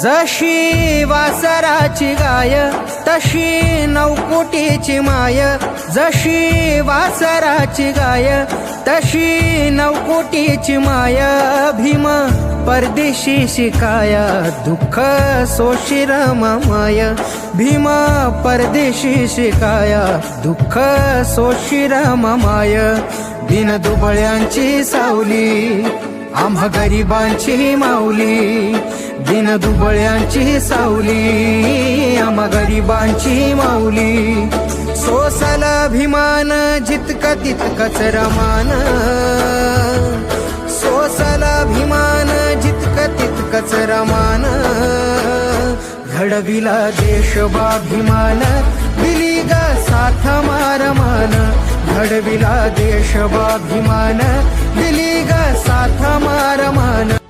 जशी वासराची गाय तशी नवकोटीची माय, जशी वासराची गाय तशी नवकोटीची माय, भीम परदेशी शिकाया दुःख सोशिर माय, भीम परदेशी शिकाया दुःख सोशिर माय, दिन दुबळ्यांची सावली आम्हा गरिबांची माऊली, दिन दुबळ्यांची सावली आम्हा गरिबांची माऊली, सोसल अभिमान जितक तितकच रमान, सोसल अभिमान जितक तितकच रमान, घडविला देशबाभिमान दिली ग साथ मारमान, घडविला देशबाभिमान दिली ग साथ मारमान.